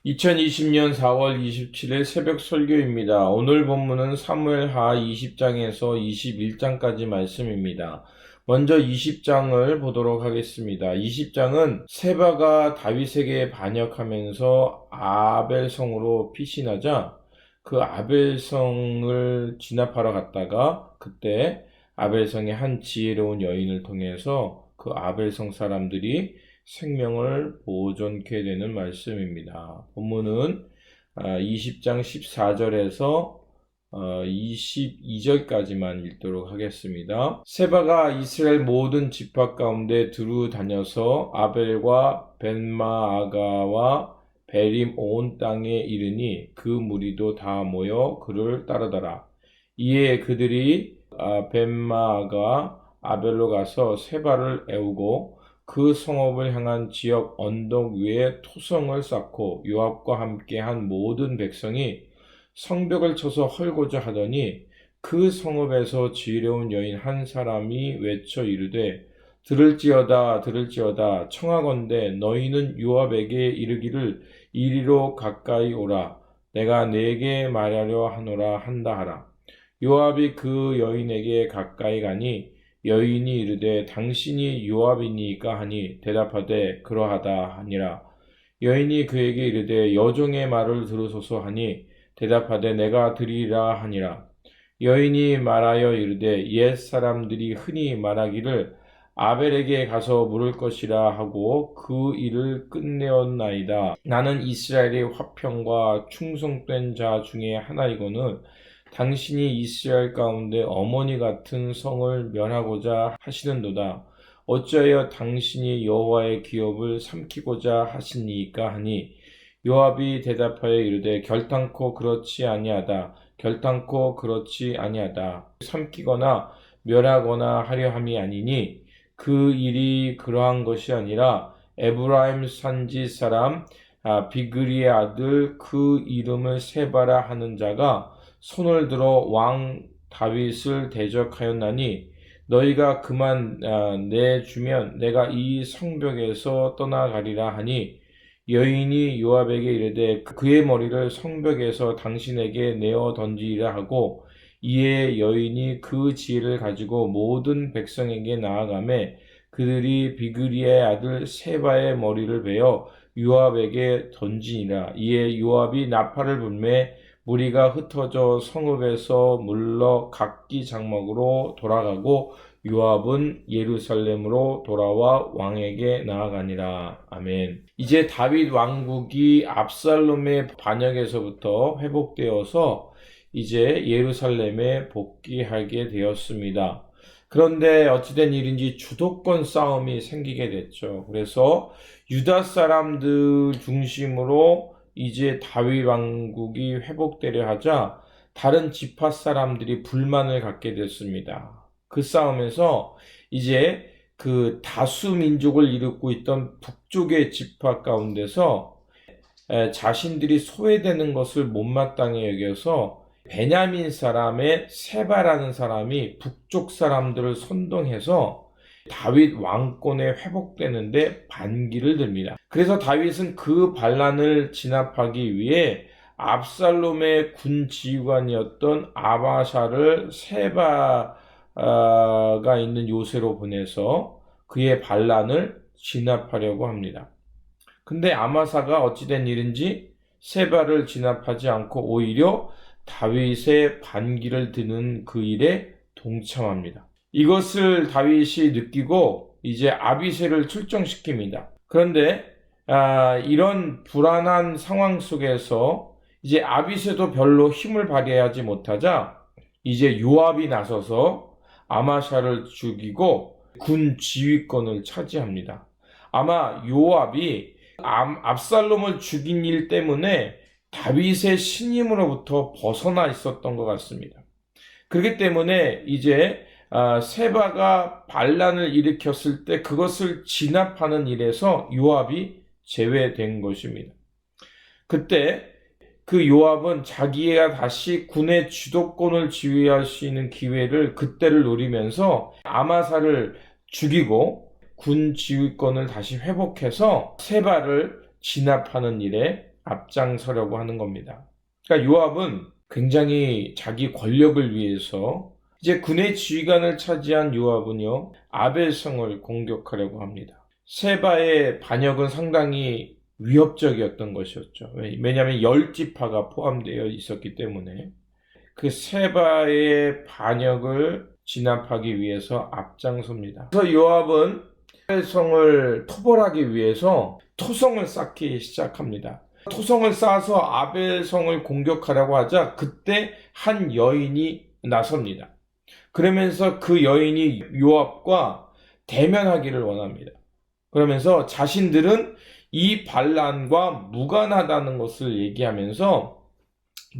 2020년 4월 27일 새벽 설교입니다. 오늘 본문은 사무엘하 20장에서 21장까지 말씀입니다. 먼저 20장을 보도록 하겠습니다. 20장은 세바가 다윗에게 반역하면서 아벨성으로 피신하자 그 아벨성을 진압하러 갔다가 그때 아벨성의 한 지혜로운 여인을 통해서 그 아벨성 사람들이 생명을 보존케 되는 말씀입니다. 본문은 20장 14절에서 22절까지만 읽도록 하겠습니다. 세바가 이스라엘 모든 지파 가운데 두루 다녀서 아벨과 벤마아가와 베림 온 땅에 이르니 그 무리도 다 모여 그를 따르더라. 이에 그들이 벤마아가 아벨로 가서 세바를 애우고 그 성읍을 향한 지역 언덕 위에 토성을 쌓고 요압과 함께 한 모든 백성이 성벽을 쳐서 헐고자 하더니 그 성읍에서 지혜로운 여인 한 사람이 외쳐 이르되 들을지어다 들을지어다 청하건대 너희는 요압에게 이르기를 이리로 가까이 오라 내가 네게 말하려 하노라 한다 하라. 요압이 그 여인에게 가까이 가니 여인이 이르되 당신이 요압이니까 하니 대답하되 그러하다 하니라. 여인이 그에게 이르되 여종의 말을 들으소서 하니 대답하되 내가 들으리라 하니라. 여인이 말하여 이르되 옛 사람들이 흔히 말하기를 아벨에게 가서 물을 것이라 하고 그 일을 끝내었나이다. 나는 이스라엘의 화평과 충성된 자 중에 하나이거늘 당신이 이스라엘 가운데 어머니 같은 성을 멸하고자 하시는도다. 어찌하여 당신이 여호와의 기업을 삼키고자 하시니까 하니 요압이 대답하여 이르되 결단코 그렇지 아니하다. 결단코 그렇지 아니하다. 삼키거나 멸하거나 하려 함이 아니니 그 일이 그러한 것이 아니라 에브라임 산지 사람 비그리의 아들 그 이름을 세바라 하는 자가 손을 들어 왕 다윗을 대적하였나니 너희가 그만 내주면 내가 이 성벽에서 떠나가리라 하니 여인이 요압에게 이르되 그의 머리를 성벽에서 당신에게 내어 던지리라 하고 이에 여인이 그 지혜를 가지고 모든 백성에게 나아가매 그들이 비그리의 아들 세바의 머리를 베어 요압에게 던지니라. 이에 요압이 나팔을 불매 무리가 흩어져 성읍에서 물러 각기 장막으로 돌아가고 요압은 예루살렘으로 돌아와 왕에게 나아가니라. 아멘. 이제 다윗 왕국이 압살롬의 반역에서부터 회복되어서 이제 예루살렘에 복귀하게 되었습니다. 그런데 어찌된 일인지 주도권 싸움이 생기게 됐죠. 그래서 유다 사람들 중심으로 이제 다윗 왕국이 회복되려 하자 다른 지파 사람들이 불만을 갖게 됐습니다. 그 싸움에서 이제 그 다수 민족을 이루고 있던 북쪽의 지파 가운데서 자신들이 소외되는 것을 못마땅히 여겨서 베냐민 사람의 세바라는 사람이 북쪽 사람들을 선동해서 다윗 왕권에 회복되는데 반기를 듭니다. 그래서 다윗은 그 반란을 진압하기 위해 압살롬의 군 지휘관이었던 아바샤를 세바가 있는 요새로 보내서 그의 반란을 진압하려고 합니다. 근데 아마사가 어찌된 일인지 세바를 진압하지 않고 오히려 다윗의 반기를 드는 그 일에 동참합니다. 이것을 다윗이 느끼고 이제 아비새를 출정시킵니다. 그런데 이런 불안한 상황 속에서 이제 아비새도 별로 힘을 발휘하지 못하자 이제 요압이 나서서 아마샤를 죽이고 군 지휘권을 차지합니다. 아마 요압이 압살롬을 죽인 일 때문에 다윗의 신임으로부터 벗어나 있었던 것 같습니다. 그렇기 때문에 이제 세바가 반란을 일으켰을 때 그것을 진압하는 일에서 요압이 제외된 것입니다. 그때 그 요압은 자기가 다시 군의 주도권을 지휘할 수 있는 기회를 그때를 노리면서 아마사를 죽이고 군 지휘권을 다시 회복해서 세바를 진압하는 일에 앞장서려고 하는 겁니다. 그러니까 요압은 굉장히 자기 권력을 위해서 이제 군의 지휘관을 차지한 요압은요, 아벨성을 공격하려고 합니다. 세바의 반역은 상당히 위협적이었던 것이었죠. 왜냐하면 10지파가 포함되어 있었기 때문에 그 세바의 반역을 진압하기 위해서 앞장섭니다. 그래서 요압은 아벨성을 토벌하기 위해서 토성을 쌓기 시작합니다. 토성을 쌓아서 아벨성을 공격하려고 하자 그때 한 여인이 나섭니다. 그러면서 그 여인이 요압과 대면하기를 원합니다. 그러면서 자신들은 이 반란과 무관하다는 것을 얘기하면서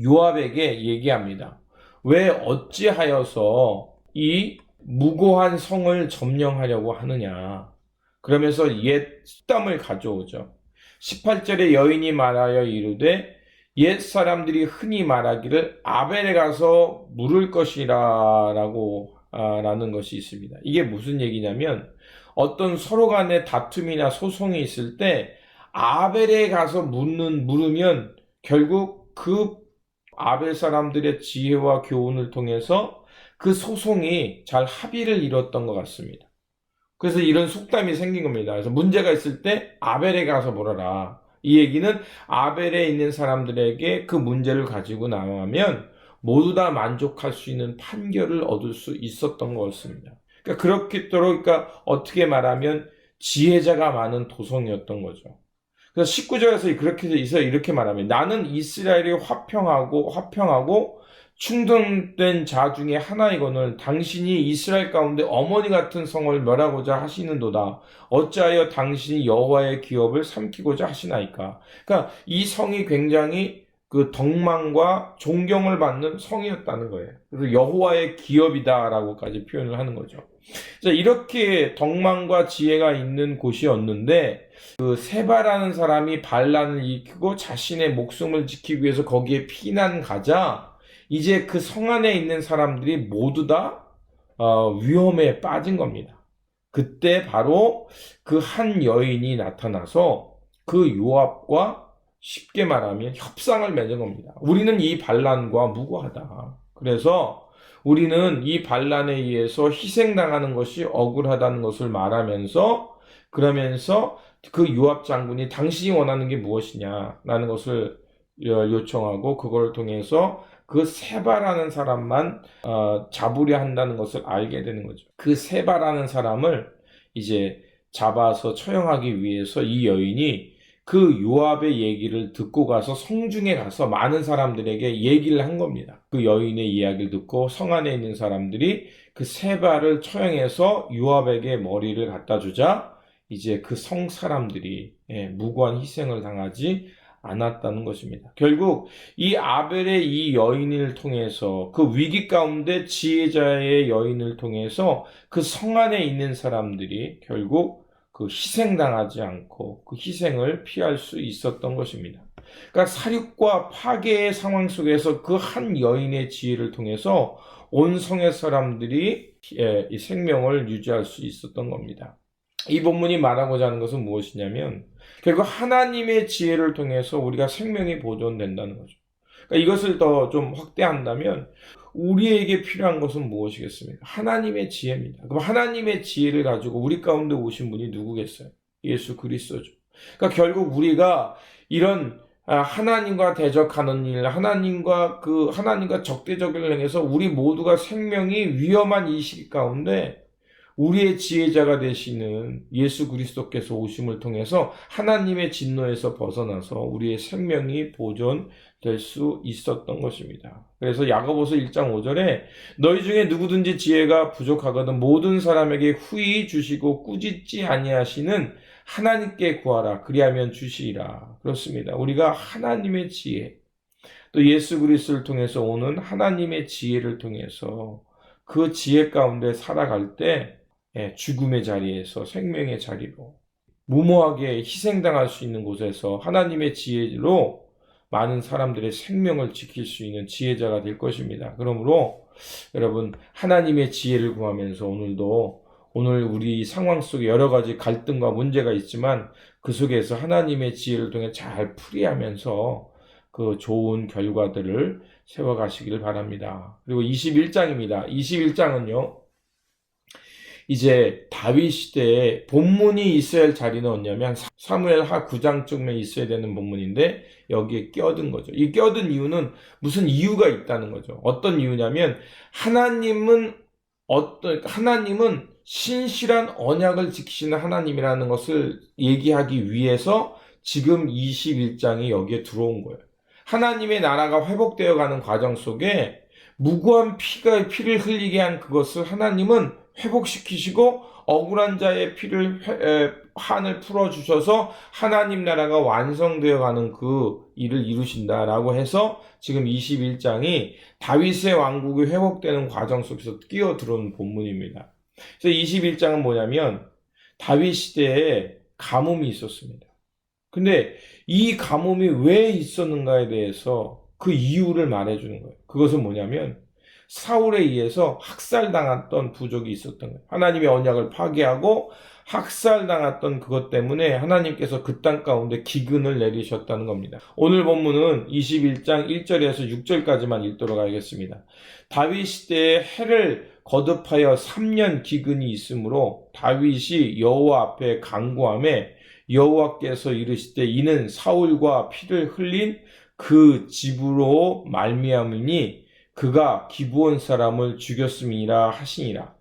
요압에게 얘기합니다. 왜 어찌하여서 이 무고한 성을 점령하려고 하느냐. 그러면서 옛 숫담을 가져오죠. 18절에 여인이 말하여 이르되 옛 사람들이 흔히 말하기를 아벨에 가서 물을 것이라 라는 것이 있습니다. 이게 무슨 얘기냐면 어떤 서로 간에 다툼이나 소송이 있을 때 아벨에 가서 물으면 결국 그 아벨 사람들의 지혜와 교훈을 통해서 그 소송이 잘 합의를 이뤘던 것 같습니다. 그래서 이런 속담이 생긴 겁니다. 그래서 문제가 있을 때 아벨에 가서 물어라. 이 얘기는 아벨에 있는 사람들에게 그 문제를 가지고 나가면 모두 다 만족할 수 있는 판결을 얻을 수 있었던 것입니다. 그러니까 그러니까 어떻게 말하면 지혜자가 많은 도성이었던 거죠. 그래서 19절에서 그렇게 해서 이렇게 말합니다. 나는 이스라엘이 화평하고 충동된 자 중에 하나이거늘 당신이 이스라엘 가운데 어머니 같은 성을 멸하고자 하시는도다. 어찌하여 당신이 여호와의 기업을 삼키고자 하시나이까. 그러니까 이 성이 굉장히 그 덕망과 존경을 받는 성이었다는 거예요. 그래서 여호와의 기업이다라고까지 표현을 하는 거죠. 그래서 이렇게 덕망과 지혜가 있는 곳이었는데 그 세바라는 사람이 반란을 일으키고 자신의 목숨을 지키기 위해서 거기에 피난 가자 이제 그 성 안에 있는 사람들이 모두 다 위험에 빠진 겁니다. 그때 바로 그 한 여인이 나타나서 그 요압과 쉽게 말하면 협상을 맺은 겁니다. 우리는 이 반란과 무고하다. 그래서 우리는 이 반란에 의해서 희생당하는 것이 억울하다는 것을 말하면서 그러면서 그 요압 장군이 당신이 원하는 게 무엇이냐라는 것을 요청하고 그걸 통해서 그 세바라는 사람만 잡으려 한다는 것을 알게 되는 거죠. 그 세바라는 사람을 이제 잡아서 처형하기 위해서 이 여인이 그 요압의 얘기를 듣고 가서 성중에 가서 많은 사람들에게 얘기를 한 겁니다. 그 여인의 이야기를 듣고 성 안에 있는 사람들이 그 세바를 처형해서 요압에게 머리를 갖다 주자 이제 그 성 사람들이 무고한 희생을 당하지 않았다는 것입니다. 결국 이 아벨의 이 여인을 통해서 그 위기 가운데 지혜자의 여인을 통해서 그 성 안에 있는 사람들이 결국 그 희생당하지 않고 그 희생을 피할 수 있었던 것입니다. 그러니까 살육과 파괴의 상황 속에서 그 한 여인의 지혜를 통해서 온 성의 사람들이 이 생명을 유지할 수 있었던 겁니다. 이 본문이 말하고자 하는 것은 무엇이냐면 결국 하나님의 지혜를 통해서 우리가 생명이 보존된다는 거죠. 그러니까 이것을 더 좀 확대한다면 우리에게 필요한 것은 무엇이겠습니까? 하나님의 지혜입니다. 그럼 하나님의 지혜를 가지고 우리 가운데 오신 분이 누구겠어요? 예수 그리스도죠. 그러니까 결국 우리가 이런 하나님과 대적하는 일, 하나님과 적대적을 행해서 우리 모두가 생명이 위험한 이 시기 가운데 우리의 지혜자가 되시는 예수 그리스도께서 오심을 통해서 하나님의 진노에서 벗어나서 우리의 생명이 보존될 수 있었던 것입니다. 그래서 야고보서 1장 5절에 너희 중에 누구든지 지혜가 부족하거든 모든 사람에게 후히 주시고 꾸짖지 아니하시는 하나님께 구하라 그리하면 주시리라. 그렇습니다. 우리가 하나님의 지혜 또 예수 그리스도를 통해서 오는 하나님의 지혜를 통해서 그 지혜 가운데 살아갈 때 죽음의 자리에서 생명의 자리로 무모하게 희생당할 수 있는 곳에서 하나님의 지혜로 많은 사람들의 생명을 지킬 수 있는 지혜자가 될 것입니다. 그러므로 여러분 하나님의 지혜를 구하면서 오늘도 오늘 우리 상황 속에 여러 가지 갈등과 문제가 있지만 그 속에서 하나님의 지혜를 통해 잘 풀이하면서 그 좋은 결과들을 세워가시기를 바랍니다. 그리고 21장입니다. 21장은요, 이제 다윗 시대에 본문이 있어야 할 자리는 어디냐면 사무엘하 9장쯤에 있어야 되는 본문인데 여기에 껴든 거죠. 이 껴든 이유는 무슨 이유가 있다는 거죠. 어떤 이유냐면 하나님은 신실한 언약을 지키시는 하나님이라는 것을 얘기하기 위해서 지금 21장이 여기에 들어온 거예요. 하나님의 나라가 회복되어 가는 과정 속에 무고한 피를 흘리게 한 그것을 하나님은 회복시키시고 억울한 자의 한을 풀어주셔서 하나님 나라가 완성되어 가는 그 일을 이루신다라고 해서 지금 21장이 다윗의 왕국이 회복되는 과정 속에서 끼어들어온 본문입니다. 그래서 21장은 뭐냐면 다윗 시대에 가뭄이 있었습니다. 근데 이 가뭄이 왜 있었는가에 대해서 그 이유를 말해주는 거예요. 그것은 뭐냐면 사울에 의해서 학살당했던 부족이 있었던 거예요. 하나님의 언약을 파괴하고 학살당했던 그것 때문에 하나님께서 그 땅 가운데 기근을 내리셨다는 겁니다. 오늘 본문은 21장 1절에서 6절까지만 읽도록 하겠습니다. 다윗 시대에 해를 거듭하여 3년 기근이 있으므로 다윗이 여호와 앞에 간구하매 여호와께서 이르시되 이는 사울과 피를 흘린 그 집으로 말미암으니 그가 기브온 사람을 죽였음이라 하시니라.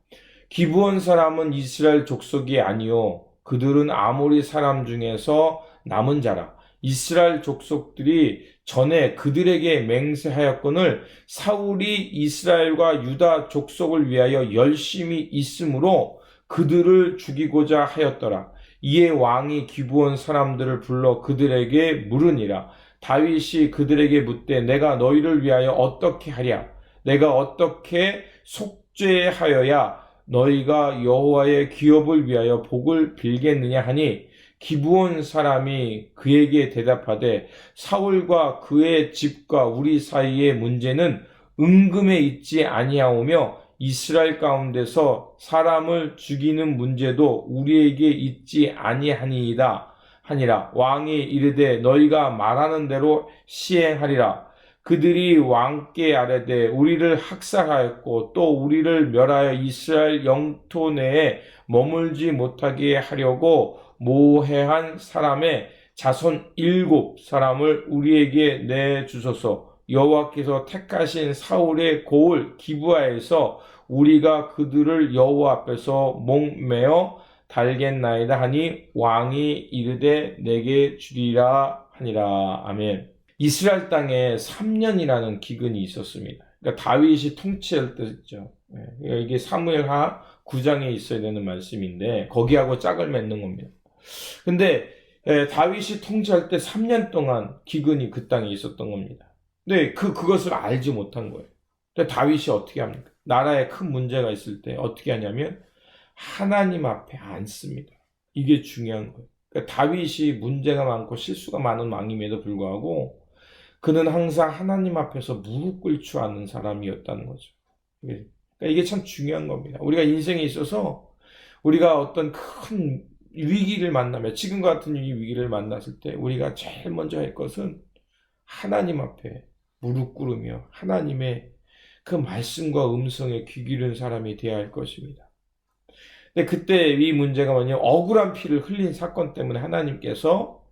기브온 사람은 이스라엘 족속이 아니요 그들은 아모리 사람 중에서 남은 자라. 이스라엘 족속들이 전에 그들에게 맹세하였거늘 사울이 이스라엘과 유다 족속을 위하여 열심히 있으므로 그들을 죽이고자 하였더라. 이에 왕이 기브온 사람들을 불러 그들에게 물으니라. 다윗이 그들에게 묻되 내가 너희를 위하여 어떻게 하랴? 내가 어떻게 속죄하여야 너희가 여호와의 기업을 위하여 복을 빌겠느냐 하니 기브온 사람이 그에게 대답하되 사울과 그의 집과 우리 사이의 문제는 은금에 있지 아니하오며 이스라엘 가운데서 사람을 죽이는 문제도 우리에게 있지 아니하니이다 하니라. 왕이 이르되 너희가 말하는 대로 시행하리라. 그들이 왕께 아뢰되 우리를 학살하였고 또 우리를 멸하여 이스라엘 영토 내에 머물지 못하게 하려고 모해한 사람의 자손 7사람을 우리에게 내주소서. 여호와께서 택하신 사울의 고을 기브아에서 우리가 그들을 여호와 앞에서 목매어 달겠나이다 하니 왕이 이르되 내게 주리라 하니라. 아멘. 이스라엘 땅에 3년이라는 기근이 있었습니다. 그러니까 다윗이 통치할 때죠. 이게 사무엘하 9장에 있어야 되는 말씀인데 거기하고 짝을 맺는 겁니다. 근데 다윗이 통치할 때 3년 동안 기근이 그 땅에 있었던 겁니다. 근데 그것을 알지 못한 거예요. 근데 다윗이 어떻게 합니까? 나라에 큰 문제가 있을 때 어떻게 하냐면 하나님 앞에 앉습니다. 이게 중요한 거예요. 그러니까 다윗이 문제가 많고 실수가 많은 왕임에도 불구하고 그는 항상 하나님 앞에서 무릎 꿇지 않는 사람이었다는 거죠. 그러니까 이게 참 중요한 겁니다. 우리가 인생에 있어서 우리가 어떤 큰 위기를 만나면 지금과 같은 위기를 만났을 때 우리가 제일 먼저 할 것은 하나님 앞에 무릎 꿇으며 하나님의 그 말씀과 음성에 귀 기울인 사람이 되어야 할 것입니다. 근데 그때 이 문제가 뭐냐면 억울한 피를 흘린 사건 때문에 하나님께서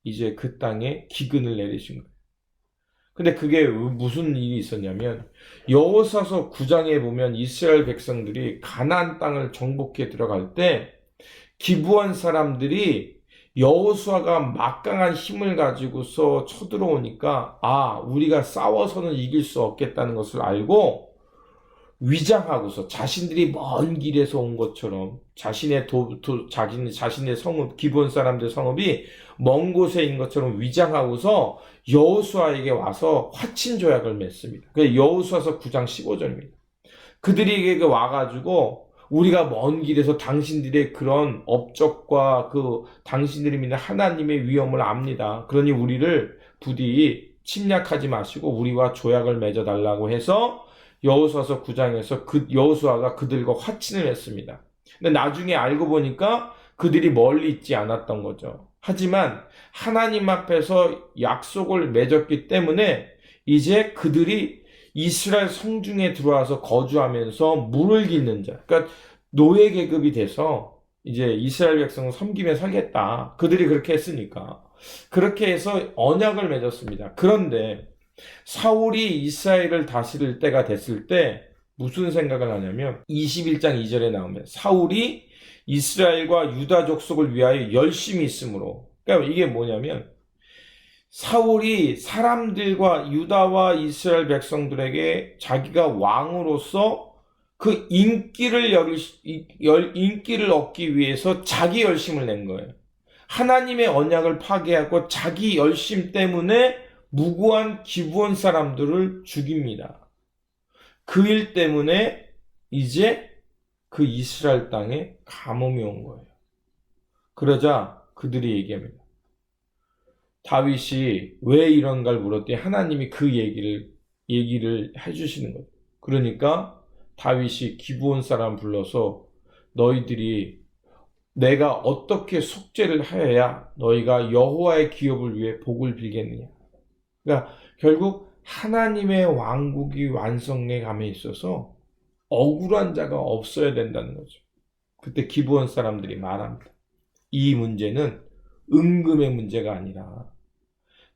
이제 그 땅에 기근을 내리신 거예요. 근데 그게 무슨 일이 있었냐면 여호수아서 9장에 보면 이스라엘 백성들이 가나안 땅을 정복해 들어갈 때 기브온 사람들이 여호수아가 막강한 힘을 가지고서 쳐들어오니까 우리가 싸워서는 이길 수 없겠다는 것을 알고 위장하고서 자신들이 먼 길에서 온 것처럼 자신의 성읍, 기브온 사람들 성읍이 먼 곳에 있는 것처럼 위장하고서 여호수아에게 와서 화친 조약을 맺습니다. 그게 여호수아서 9장 15절입니다. 그들에게 와가지고 우리가 먼 길에서 당신들의 그런 업적과 당신들이 믿는 하나님의 위엄을 압니다. 그러니 우리를 부디 침략하지 마시고 우리와 조약을 맺어달라고 해서 여호수아서 9장에서 여호수아가 그들과 화친을 했습니다. 근데 나중에 알고 보니까 그들이 멀리 있지 않았던 거죠. 하지만 하나님 앞에서 약속을 맺었기 때문에 이제 그들이 이스라엘 성중에 들어와서 거주하면서 물을 깃는 자, 그러니까 노예 계급이 돼서 이제 이스라엘 백성을 섬기며 살겠다. 그들이 그렇게 했으니까. 그렇게 해서 언약을 맺었습니다. 그런데 사울이 이스라엘을 다스릴 때가 됐을 때 무슨 생각을 하냐면 21장 2절에 나오면 사울이 이스라엘과 유다 족속을 위하여 열심히 있으므로, 그러니까 이게 뭐냐면 사울이 사람들과 유다와 이스라엘 백성들에게 자기가 왕으로서 그 인기를 얻기 위해서 자기 열심을 낸 거예요. 하나님의 언약을 파괴하고 자기 열심 때문에 무고한 기브온 사람들을 죽입니다. 그 일 때문에 이제 그 이스라엘 땅에 가뭄이 온 거예요. 그러자 그들이 얘기합니다. 다윗이 왜 이런가를 물었더니 하나님이 그 얘기를 해주시는 거예요. 그러니까 다윗이 기브온 사람 불러서 너희들이 내가 어떻게 속죄를 하여야 너희가 여호와의 기업을 위해 복을 빌겠느냐. 그러니까 결국 하나님의 왕국이 완성해 감에 있어서 억울한 자가 없어야 된다는 거죠. 그때 기브온 사람들이 말합니다. 이 문제는 은금의 문제가 아니라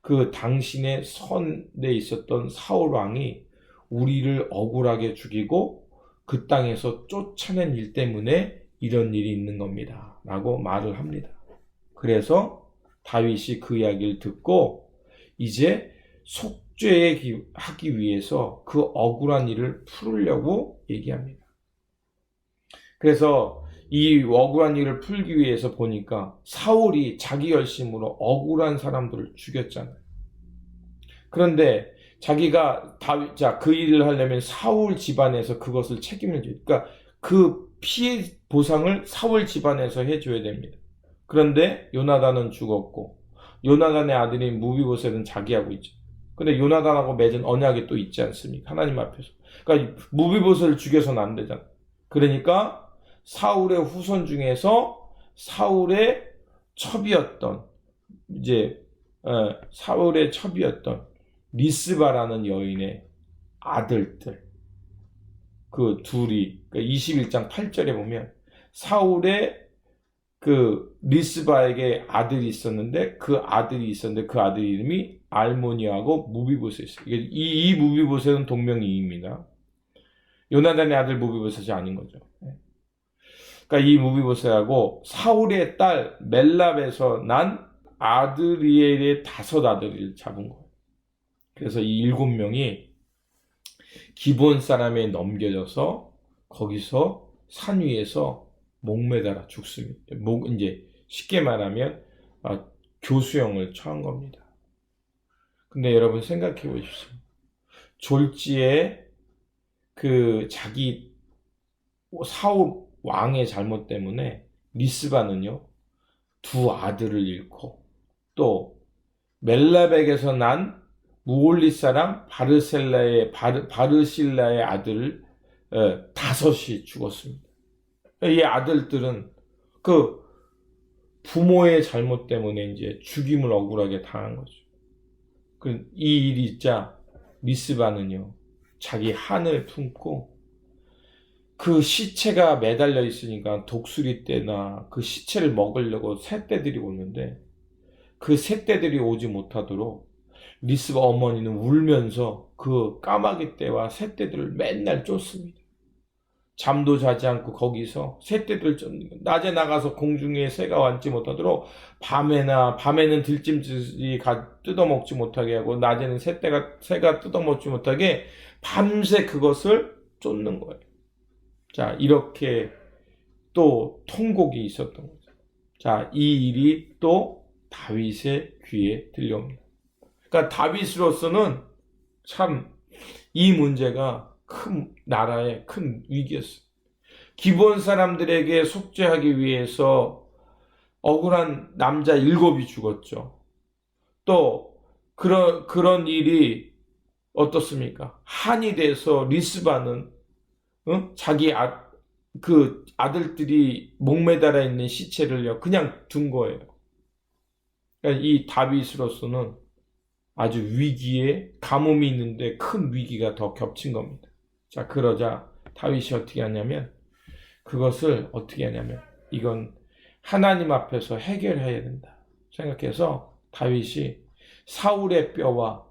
그 당신의 선에 있었던 사울 왕이 우리를 억울하게 죽이고 그 땅에서 쫓아낸 일 때문에 이런 일이 있는 겁니다. 라고 말을 합니다. 그래서 다윗이 그 이야기를 듣고 이제 속죄하기 위해서 그 억울한 일을 풀으려고 얘기합니다. 그래서 이 억울한 일을 풀기 위해서 보니까 사울이 자기 열심으로 억울한 사람들을 죽였잖아요. 그런데 자기가 그 일을 하려면 사울 집안에서 그것을 책임을 져요. 그러니까 그 피해 보상을 사울 집안에서 해줘야 됩니다. 그런데 요나단은 죽었고 요나단의 아들인 무비보셋은 자기하고 있죠. 근데 요나단하고 맺은 언약이 또 있지 않습니까? 하나님 앞에서. 그러니까 무비보셋을 죽여서는 안 되잖아. 그러니까 사울의 후손 중에서 사울의 첩이었던 사울의 첩이었던 리스바라는 여인의 아들들 그 둘이, 그러니까 21장 8절에 보면 사울의 그 리스바에게 아들이 있었는데 그 아들 이름이 알모니아하고 무비보셋이에요. 이 무비보셋은 동명이인입니다. 요나단의 아들 무비보셋이 아닌 거죠. 그러니까 이 무비보셋하고 사울의 딸 멜랍에서 난 아드리엘의 5 아들을 잡은 거예요. 그래서 이 7명이 기브온 사람에 넘겨져서 거기서 산 위에서 목매달아 죽습니다. 이제 쉽게 말하면 교수형을 처한 겁니다. 근데 여러분 생각해 보십시오. 졸지에 그 자기 사울 왕의 잘못 때문에 리스바는요 2 아들을 잃고 또 멜라벡에서 난 무올리 사람 바르실라의 아들 5이 죽었습니다. 이 아들들은 그 부모의 잘못 때문에 이제 죽임을 억울하게 당한 거죠. 이 일이 있자 리스바는요 자기 한을 품고 그 시체가 매달려 있으니까 독수리 떼나 그 시체를 먹으려고 새떼들이 오는데 그 새떼들이 오지 못하도록 리스바 어머니는 울면서 그 까마귀 떼와 새떼들을 맨날 쫓습니다. 잠도 자지 않고 거기서 새떼들 쫓는 거예요. 낮에 나가서 공중에 새가 앉지 못하도록 밤에는 들짐승이 뜯어먹지 못하게 하고 낮에는 새가 뜯어먹지 못하게 밤새 그것을 쫓는 거예요. 자, 이렇게 또 통곡이 있었던 거죠. 자, 이 일이 또 다윗의 귀에 들려옵니다. 그러니까 다윗으로서는 참 이 문제가 나라의 큰 위기였어요. 기브온 사람들에게 속죄하기 위해서 억울한 남자 7이 죽었죠. 또 그런 일이 어떻습니까? 한이 돼서 리스바는 자기 그 아들들이 목매달아 있는 시체를요, 그냥 둔 거예요. 그러니까 이 다윗으로서는 아주 위기에 가뭄이 있는데 큰 위기가 더 겹친 겁니다. 자, 그러자 다윗이 어떻게 하냐면 그것을 어떻게 하냐면 이건 하나님 앞에서 해결해야 된다 생각해서 다윗이 사울의 뼈와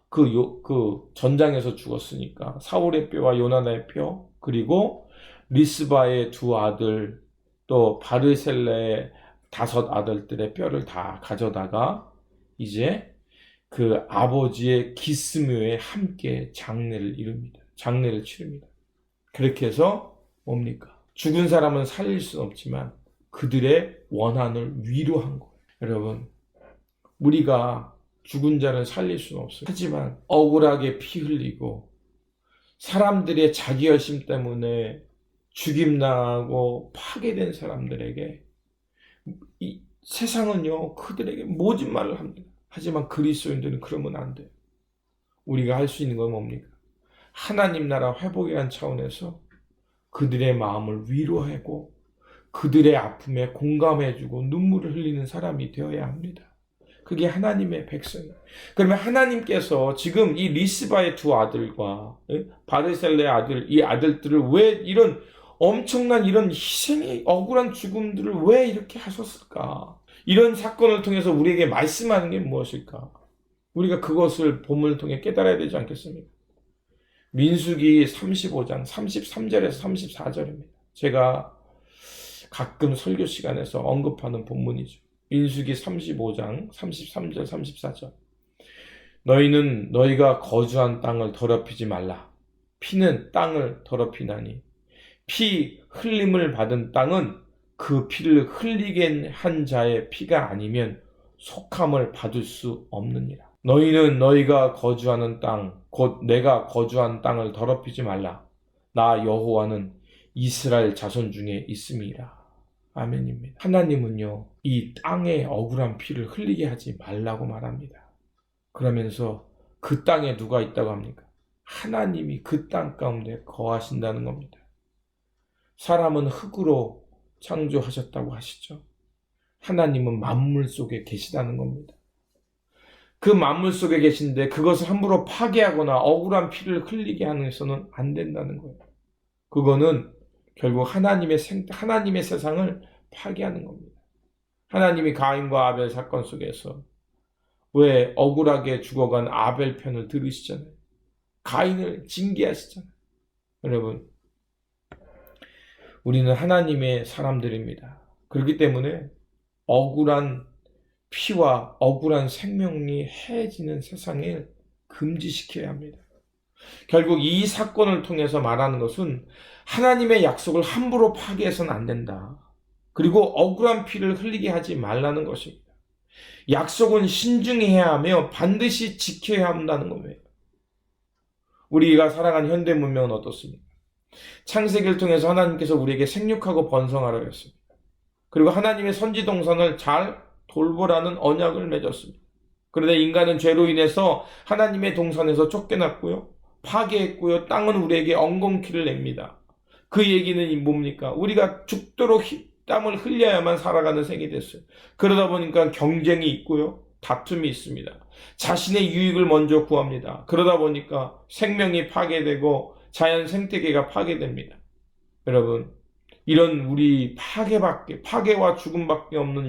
그 전장에서 죽었으니까 사울의 뼈와 요나단의 뼈 그리고 리스바의 두 아들 또 바르셀레의 5 아들들의 뼈를 다 가져다가 이제 그 아버지의 기스묘에 함께 장례를 이룹니다. 장례를 치릅니다. 그렇게 해서 뭡니까? 죽은 사람은 살릴 수는 없지만 그들의 원한을 위로한 거예요. 여러분, 우리가 죽은 자를 살릴 수는 없어요. 하지만 억울하게 피 흘리고 사람들의 자기 열심 때문에 죽임당하고 파괴된 사람들에게 이 세상은요 그들에게 모진 말을 합니다. 하지만 그리스도인들은 그러면 안 돼요. 우리가 할 수 있는 건 뭡니까? 하나님 나라 회복이라는 차원에서 그들의 마음을 위로하고 그들의 아픔에 공감해주고 눈물을 흘리는 사람이 되어야 합니다. 그게 하나님의 백성이에요. 그러면 하나님께서 지금 이 리스바의 2 아들과 바르셀레의 아들, 이 아들들을 왜 이런 엄청난 이런 희생의 억울한 죽음들을 왜 이렇게 하셨을까? 이런 사건을 통해서 우리에게 말씀하는 게 무엇일까? 우리가 그것을 본문을 통해 깨달아야 되지 않겠습니까? 민수기 35장 33절에서 34절입니다. 제가 가끔 설교 시간에서 언급하는 본문이죠. 민수기 35장 33절 34절. 너희는 너희가 거주한 땅을 더럽히지 말라. 피는 땅을 더럽히나니 피 흘림을 받은 땅은 그 피를 흘리게 한 자의 피가 아니면 속함을 받을 수 없느니라. 너희는 너희가 거주하는 땅, 곧 내가 거주한 땅을 더럽히지 말라. 나 여호와는 이스라엘 자손 중에 있음이라. 아멘입니다. 하나님은요, 이 땅에 억울한 피를 흘리게 하지 말라고 말합니다. 그러면서 그 땅에 누가 있다고 합니까? 하나님이 그 땅 가운데 거하신다는 겁니다. 사람은 흙으로 창조하셨다고 하시죠. 하나님은 만물 속에 계시다는 겁니다. 그 만물 속에 계신데 그것을 함부로 파괴하거나 억울한 피를 흘리게 하는 것은 안 된다는 거예요. 그거는 결국 하나님의 세상을 파괴하는 겁니다. 하나님이 가인과 아벨 사건 속에서 왜 억울하게 죽어간 아벨 편을 들으시잖아요. 가인을 징계하시잖아요. 여러분, 우리는 하나님의 사람들입니다. 그렇기 때문에 억울한 피와 억울한 생명이 해지는 세상을 금지시켜야 합니다. 결국 이 사건을 통해서 말하는 것은 하나님의 약속을 함부로 파괴해서는 안 된다. 그리고 억울한 피를 흘리게 하지 말라는 것입니다. 약속은 신중히 해야 하며 반드시 지켜야 한다는 겁니다. 우리가 살아가는 현대 문명은 어떻습니까? 창세기를 통해서 하나님께서 우리에게 생육하고 번성하라고 했습니다. 그리고 하나님의 선지 동산을 잘 돌보라는 언약을 맺었습니다. 그런데 인간은 죄로 인해서 하나님의 동산에서 쫓겨났고요. 파괴했고요. 땅은 우리에게 엉겅퀴를 냅니다. 그 얘기는 뭡니까? 우리가 죽도록 땀을 흘려야만 살아가는 생이 됐어요. 그러다 보니까 경쟁이 있고요. 다툼이 있습니다. 자신의 유익을 먼저 구합니다. 그러다 보니까 생명이 파괴되고 자연 생태계가 파괴됩니다. 여러분, 이런 우리 파괴와 죽음밖에 없는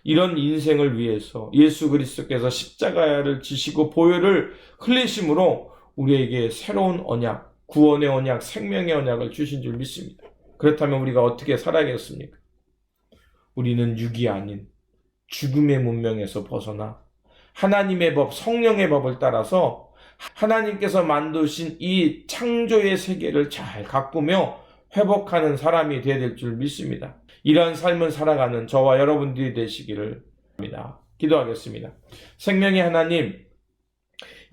이런 인생을 위해서 예수 그리스도께서 십자가를 지시고 보혈을 흘리심으로 우리에게 새로운 언약, 구원의 언약, 생명의 언약을 주신 줄 믿습니다. 그렇다면 우리가 어떻게 살아야겠습니까? 우리는 육이 아닌 죽음의 문명에서 벗어나 하나님의 법, 성령의 법을 따라서 하나님께서 만드신 이 창조의 세계를 잘 가꾸며 회복하는 사람이 되어야 될 줄 믿습니다. 이러한 삶을 살아가는 저와 여러분들이 되시기를 합니다. 기도하겠습니다. 생명의 하나님,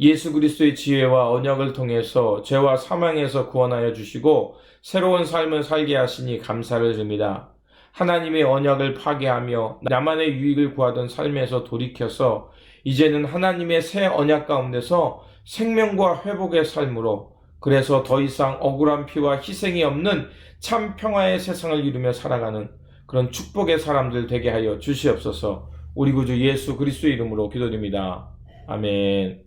예수 그리스도의 지혜와 언약을 통해서 죄와 사망에서 구원하여 주시고 새로운 삶을 살게 하시니 감사를 드립니다. 하나님의 언약을 파괴하며 나만의 유익을 구하던 삶에서 돌이켜서 이제는 하나님의 새 언약 가운데서 생명과 회복의 삶으로 그래서 더 이상 억울한 피와 희생이 없는 참 평화의 세상을 이루며 살아가는 그런 축복의 사람들 되게 하여 주시옵소서. 우리 구주 예수 그리스도의 이름으로 기도드립니다. 아멘.